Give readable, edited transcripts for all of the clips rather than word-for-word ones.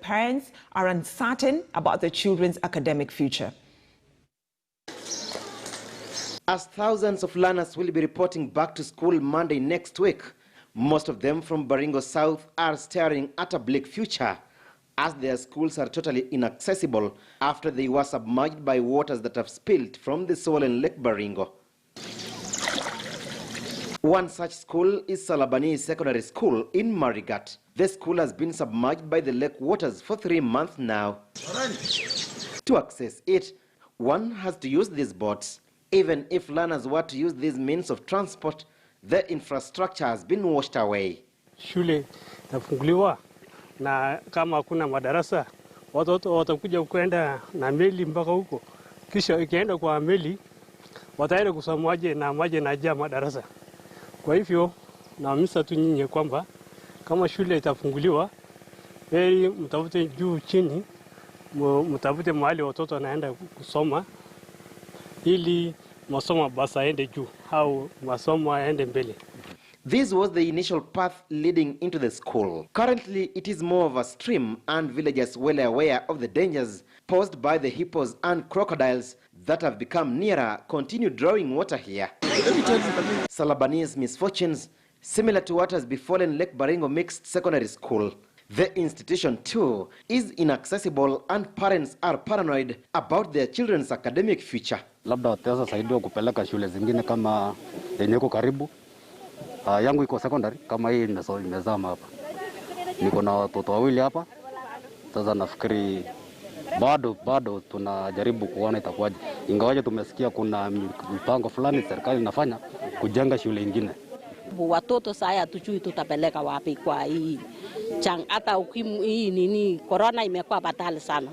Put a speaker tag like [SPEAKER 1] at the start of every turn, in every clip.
[SPEAKER 1] parents are uncertain about their children's academic future.
[SPEAKER 2] As thousands of learners will be reporting back to school Monday next week, most of them from Baringo South are staring at a bleak future, as their schools are totally inaccessible after they were submerged by waters that have spilled from the swollen Lake Baringo. One such school is Salabani Secondary School in Marigat. The school has been submerged by the lake waters for 3 months now. To access it, one has to use these boats. Even if learners were to use these means of transport, the infrastructure has been washed away.
[SPEAKER 3] Shule tafunguliwa na kama hakuna madarasa, watoto watakuja kwenda na meli mpaka huko. Kisha ikienda kwa meli, wataenda kusomaje na maji najaa madarasa. Kwa hivyo naamisa tu nyinyi kwamba kama shule itafunguliwa, heri mtafute juu chini, mtafute mahali watoto wanaenda kusoma ili masomo basi yaende juu au masomo yaende mbele.
[SPEAKER 2] This was the initial path leading into the school. Currently, it is more of a stream, and villagers well aware of the dangers posed by the hippos and crocodiles that have become nearer continue drawing water here. Salabani's misfortunes, similar to what has befallen Lake Baringo Mixed Secondary School. The institution, too, is inaccessible, and parents are paranoid about their children's academic future.
[SPEAKER 4] Labda wataweza saidiwa kupeleka shule zingine kama yenye iko karibu. Yangu iko secondary kama hii nimezama hapa. Niko na watoto wawili hapa. Sasa nafikiri bado tunajaribu kuona itakuwaje. Ingawaje tumesikia kuna mpango fulani serikali inafanya kujenga shule nyingine.
[SPEAKER 5] Watoto sasa hatujui tutapeleka wapi kwa hii hata hii nini corona imekuwa batali sana.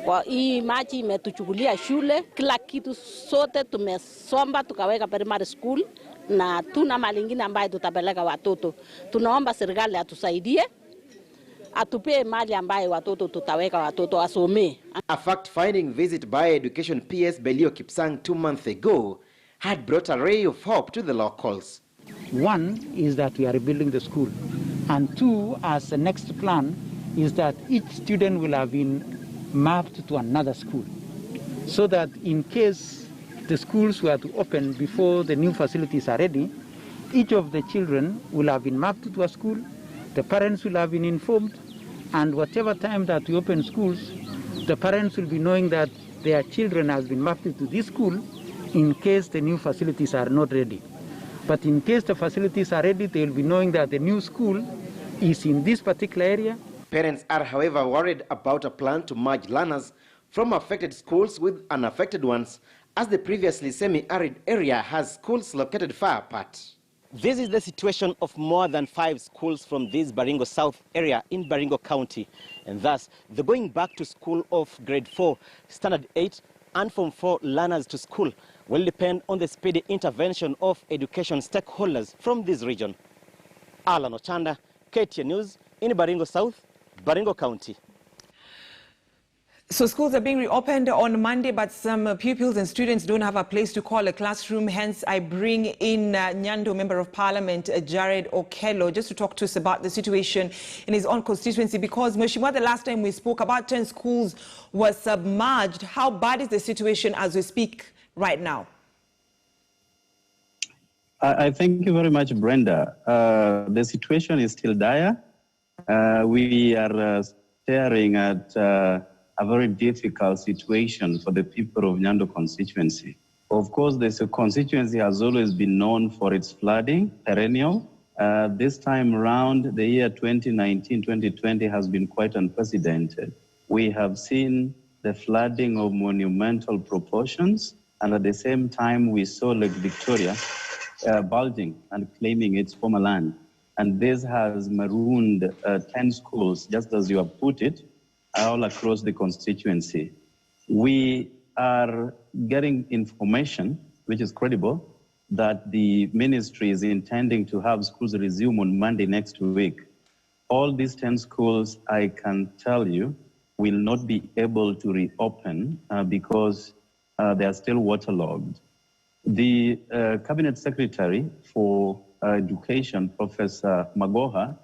[SPEAKER 5] Kwa hii maji imetuchukulia shule, kila kitu sote tumesomba tukaweka primary school na tuna mali nyingine ambayo tutapeleka watoto. Tunaomba serikali atusaidie, atupe mali ambayo watoto tutaweka watoto wasome.
[SPEAKER 2] A fact-finding visit by Education PS Belio Kipsang 2 months ago had brought a ray of hope to the locals.
[SPEAKER 6] One is that we are rebuilding the school, and two, as the next plan, is that each student will have been mapped to another school, so that in case the schools were to open before the new facilities are ready, each of the children will have been mapped to a school, the parents will have been informed, and whatever time that we open schools, the parents will be knowing that their children have been mapped to this school in case the new facilities are not ready. But in case the facilities are ready, they will be knowing that the new school is in this particular area.
[SPEAKER 2] Parents are, however, worried about a plan to merge learners from affected schools with unaffected ones, as the previously semi-arid area has schools located far apart. This is the situation of more than 5 schools from this Baringo South area in Baringo County, and thus the going back to school of grade 4, standard 8 and Form 4 learners to school will depend on the speedy intervention of education stakeholders from this region. Alan Ochanda, KTN News in Baringo South, Baringo County.
[SPEAKER 1] So schools are being reopened on Monday, but some pupils and students don't have a place to call a classroom. Hence, I bring in Nyando Member of Parliament, Jared Okello, just to talk to us about the situation in his own constituency. Because, Mheshimiwa, the last time we spoke, about 10 schools were submerged. How bad is the situation as we speak right now?
[SPEAKER 7] I thank you very much, Brenda. The situation is still dire. We are staring at a very difficult situation for the people of Nyando constituency. Of course, this constituency has always been known for its flooding, perennial. This time around, the year 2019-2020 has been quite unprecedented. We have seen the flooding of monumental proportions, and at the same time, we saw Lake Victoria bulging and claiming its former land. And this has marooned 10 schools, just as you have put it, all across the constituency. We are getting information, which is credible, that the ministry is intending to have schools resume on Monday next week. All these 10 schools, I can tell you, will not be able to reopen because they are still waterlogged. The Cabinet Secretary for Education, Professor Magoha,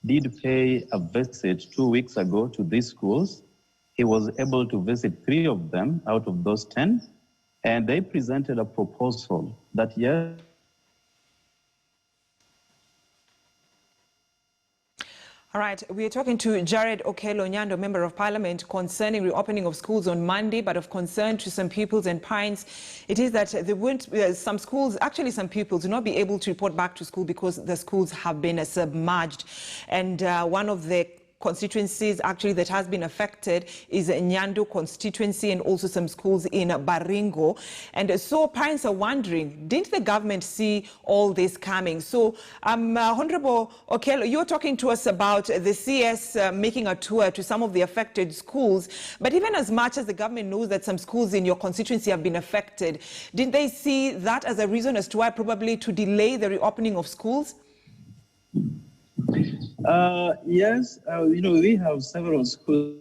[SPEAKER 7] did pay a visit 2 weeks ago to these schools. He was able to visit 3 of them out of those 10, and they presented a proposal that yes,
[SPEAKER 1] All right, we are talking to Jared Okello Nyando, Member of Parliament, concerning reopening of schools on Monday, but of concern to some pupils and parents. It is that there won't, some schools, actually some pupils, will not be able to report back to school because the schools have been submerged. And one of the constituencies actually that has been affected is Nyando constituency and also some schools in Baringo. And so parents are wondering, didn't the government see all this coming? So Honorable Okello, you're talking to us about the CS making a tour to some of the affected schools, but even as much as the government knows that some schools in your constituency have been affected, didn't they see that as a reason as to why probably to delay the reopening of schools?
[SPEAKER 7] Yes, we have several schools.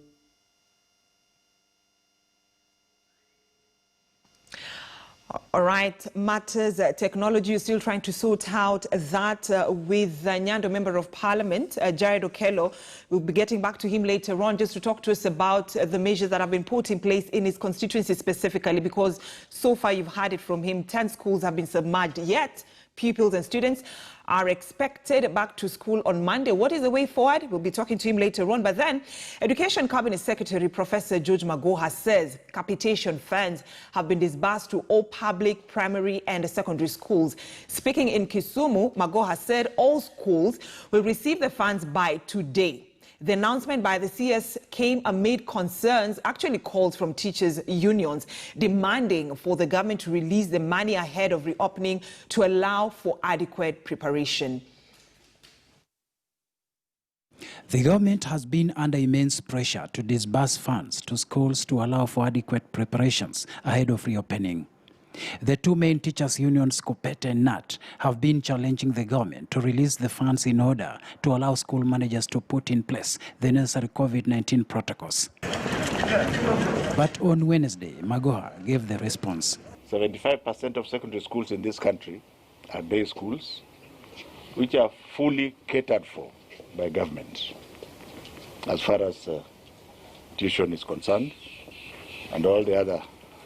[SPEAKER 1] All right, matters technology is still trying to sort out that with Nyando Member of Parliament, Jared Okello. We'll be getting back to him later on just to talk to us about the measures that have been put in place in his constituency specifically, because so far you've heard it from him, 10 schools have been submerged, yet pupils and students are expected back to school on Monday. What is the way forward? We'll be talking to him later on. But then, Education Cabinet Secretary Professor George Magoha says capitation funds have been disbursed to all public, primary and secondary schools. Speaking in Kisumu, Magoha said all schools will receive the funds by today. The announcement by the CS came amid concerns, actually calls from teachers' unions, demanding for the government to release the money ahead of reopening to allow for adequate preparation.
[SPEAKER 8] The government has been under immense pressure to disburse funds to schools to allow for adequate preparations ahead of reopening. The two main teachers' unions, Kopete and NAT, have been challenging the government to release the funds in order to allow school managers to put in place the necessary COVID-19 protocols. But on Wednesday, Magoha gave the response.
[SPEAKER 9] 75% of secondary schools in this country are day schools, which are fully catered for by government as far as tuition is concerned and all the other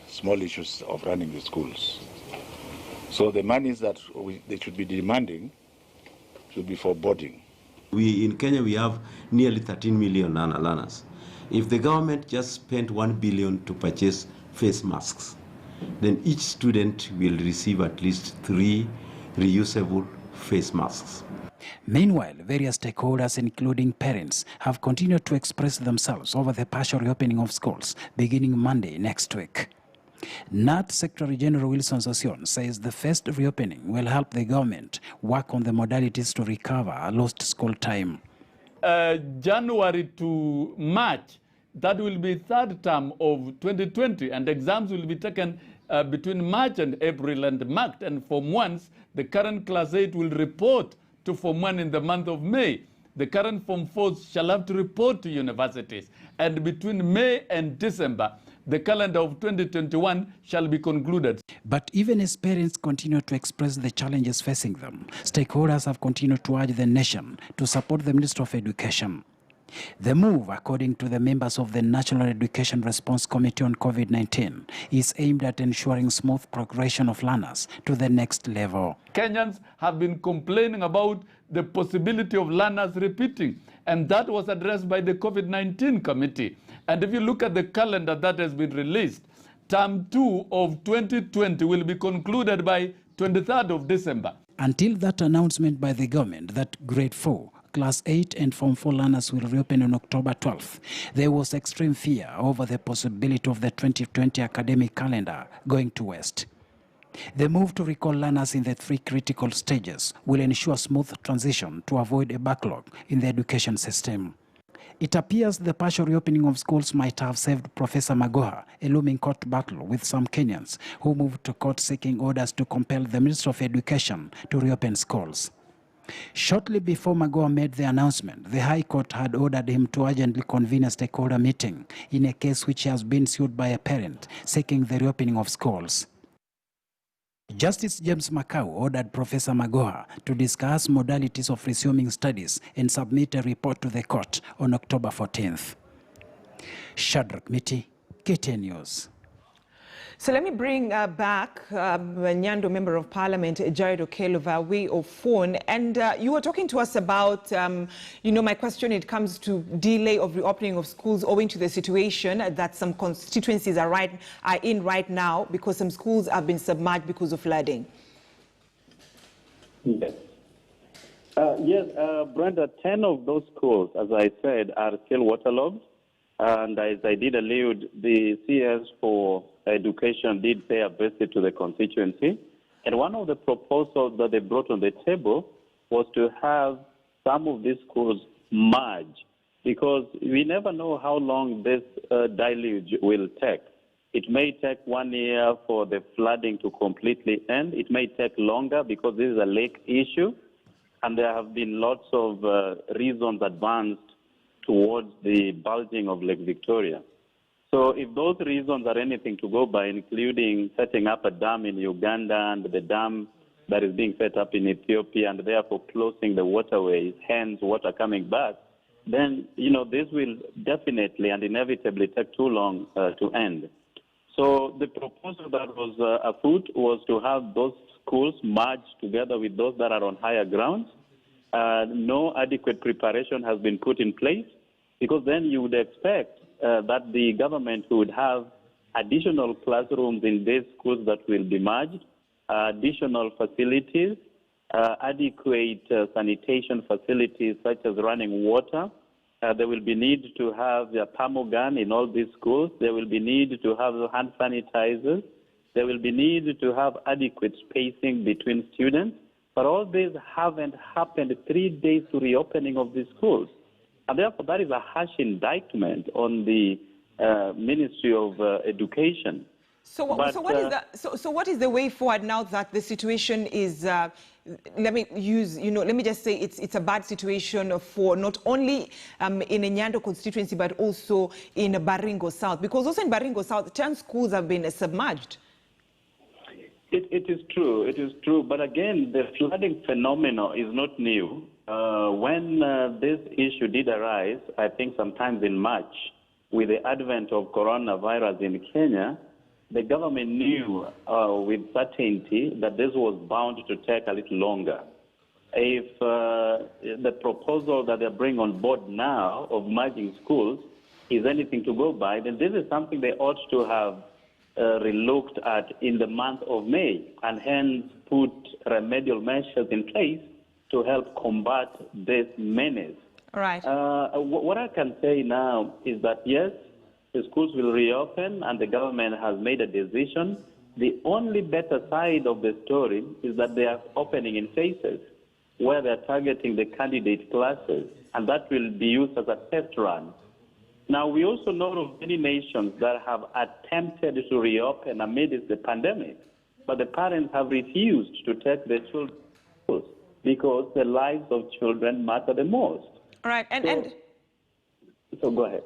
[SPEAKER 9] small issues of running the schools. So the monies that they should be demanding should be for boarding.
[SPEAKER 10] In Kenya, we have nearly 13 million learners. If the government just spent 1 billion to purchase face masks, then each student will receive at least 3 reusable face masks.
[SPEAKER 8] Meanwhile, various stakeholders, including parents, have continued to express themselves over the partial reopening of schools beginning Monday next week. NAT Secretary General Wilson Sossion says the first reopening will help the government work on the modalities to recover lost school time.
[SPEAKER 11] January to March, that will be third term of 2020, and exams will be taken between March and April and marked. And Form 1s, the current Class 8 will report to Form 1 in the month of May. The current Form 4s shall have to report to universities. And between May and December, the calendar of 2021 shall be concluded.
[SPEAKER 8] But even as parents continue to express the challenges facing them, stakeholders have continued to urge the nation to support the Ministry of Education. The move, according to the members of the National Education Response Committee on COVID-19, is aimed at ensuring smooth progression of learners to the next level.
[SPEAKER 11] Kenyans have been complaining about the possibility of learners repeating, and that was addressed by the COVID-19 committee. And if you look at the calendar that has been released, term 2 of 2020 will be concluded by 23rd of December.
[SPEAKER 8] Until that announcement by the government that grade 4, Class 8 and Form 4 learners will reopen on October 12th, there was extreme fear over the possibility of the 2020 academic calendar going to waste. The move to recall learners in the 3 critical stages will ensure smooth transition to avoid a backlog in the education system. It appears the partial reopening of schools might have saved Professor Magoha a looming court battle with some Kenyans who moved to court seeking orders to compel the Ministry of Education to reopen schools. Shortly before Magoha made the announcement, the High Court had ordered him to urgently convene a stakeholder meeting in a case which has been sued by a parent seeking the reopening of schools. Justice James Makau ordered Professor Magoha to discuss modalities of resuming studies and submit a report to the court on October 14th. Shadrach Miti, KTN News.
[SPEAKER 1] So let me bring back Nyando Member of Parliament, Jared Okello, via way of phone. And you were talking to us about, my question, it comes to delay of reopening of schools owing to the situation that some constituencies are in right now because some schools have been submerged because of flooding.
[SPEAKER 12] Yes. Brenda, 10 of those schools, as I said, are still waterlogged. And as I did allude, the CS for Education did pay a visit to the constituency. And one of the proposals that they brought on the table was to have some of these schools merge, because we never know how long this deluge will take. It may take 1 year for the flooding to completely end. It may take longer because this is a lake issue, and there have been lots of reasons advanced towards the bulging of Lake Victoria. So if those reasons are anything to go by, including setting up a dam in Uganda and the dam that is being set up in Ethiopia and therefore closing the waterways, hence water coming back, then, this will definitely and inevitably take too long to end. So the proposal that was afoot was to have those schools merged together with those that are on higher grounds. No adequate preparation has been put in place, because then you would expect that the government would have additional classrooms in these schools that will be merged, additional facilities, adequate sanitation facilities such as running water. There will be need to have a thermogun in all these schools. There will be need to have hand sanitizers. There will be need to have adequate spacing between students. But all these haven't happened 3 days to reopening of these schools. And therefore, that is a harsh indictment on the Ministry of Education.
[SPEAKER 1] So what is the way forward now that the situation is, let me just say it's a bad situation for not only in a Nyando constituency, but also in Baringo South, because also in Baringo South, 10 schools have been submerged.
[SPEAKER 12] It is true. But again, the flooding phenomenon is not new. When this issue did arise, I think sometimes in March, with the advent of coronavirus in Kenya, the government knew with certainty that this was bound to take a little longer. If the proposal that they bring on board now of merging schools is anything to go by, then this is something they ought to have relooked at in the month of May, and hence put remedial measures in place to help combat this menace.
[SPEAKER 1] All right.
[SPEAKER 12] What I can say now is that, yes, the schools will reopen and the government has made a decision. The only better side of the story is that they are opening in phases where they're targeting the candidate classes, and that will be used as a test run. Now, we also know of many nations that have attempted to reopen amidst the pandemic, but the parents have refused to take their children to schools because the lives of children matter the most.
[SPEAKER 1] All right,
[SPEAKER 12] So go ahead.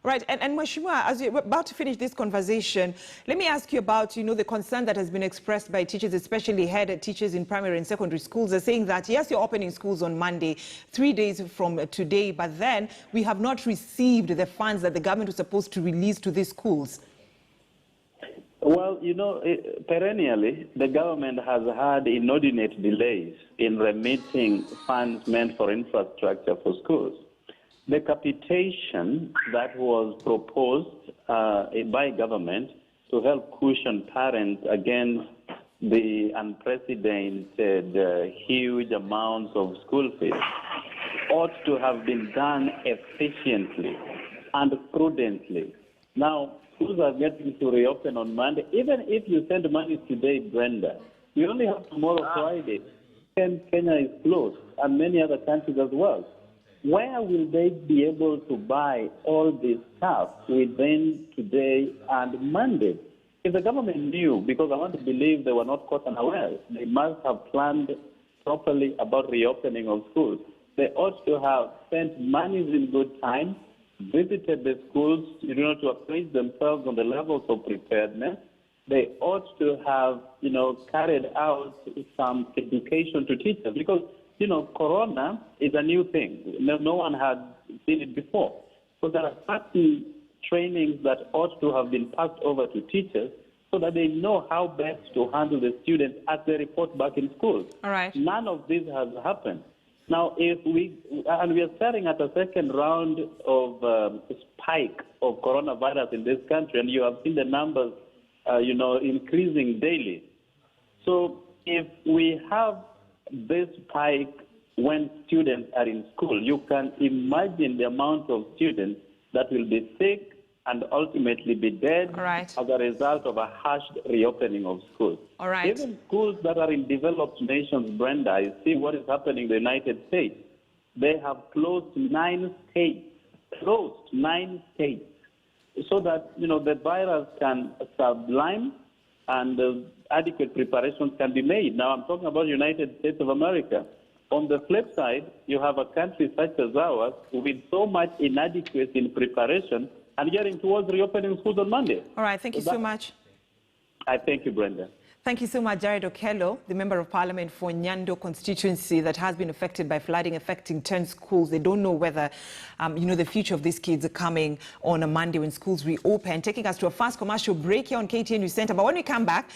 [SPEAKER 1] Right, and Mheshimiwa, as you're about to finish this conversation, let me ask you about, the concern that has been expressed by teachers, especially head teachers in primary and secondary schools. They're saying that, yes, you're opening schools on Monday, 3 days from today, but then we have not received the funds that the government was supposed to release to these schools.
[SPEAKER 12] Well, perennially, the government has had inordinate delays in remitting funds meant for infrastructure for schools. The capitation that was proposed by government to help cushion parents against the unprecedented huge amounts of school fees ought to have been done efficiently and prudently. Now, schools are getting to reopen on Monday. Even if you send money today, Brenda, you only have tomorrow, Friday. Kenya is closed, and many other countries as well. Where will they be able to buy all this stuff within today and Monday? If the government knew, because I want to believe they were not caught unawares, they must have planned properly about reopening of schools. They ought to have spent money in good time, visited the schools, to appraise themselves on the levels of preparedness, they ought to have, carried out some education to teachers because, corona is a new thing. No one had seen it before. So there are certain trainings that ought to have been passed over to teachers so that they know how best to handle the students as they report back in schools.
[SPEAKER 1] All right.
[SPEAKER 12] None of this has happened. Now, we are staring at a second round of spike of coronavirus in this country, and you have seen the numbers, increasing daily. So if we have this spike when students are in school, you can imagine the amount of students that will be sick and ultimately be dead as a result of a hushed reopening of schools.
[SPEAKER 1] All right.
[SPEAKER 12] Even schools that are in developed nations, Brenda, you see what is happening in the United States. They have closed 9 states, so that, the virus can sublime and adequate preparations can be made. Now, I'm talking about United States of America. On the flip side, you have a country such as ours with so much inadequacy in preparation and getting towards reopening schools on Monday.
[SPEAKER 1] All right, thank you so much.
[SPEAKER 12] I thank you, Brenda.
[SPEAKER 1] Thank you so much, Jared Okello, the Member of Parliament for Nyando constituency that has been affected by flooding affecting 10 schools. They don't know whether, the future of these kids are coming on a Monday when schools reopen. Taking us to a fast commercial break here on KTN News Center. But when we come back,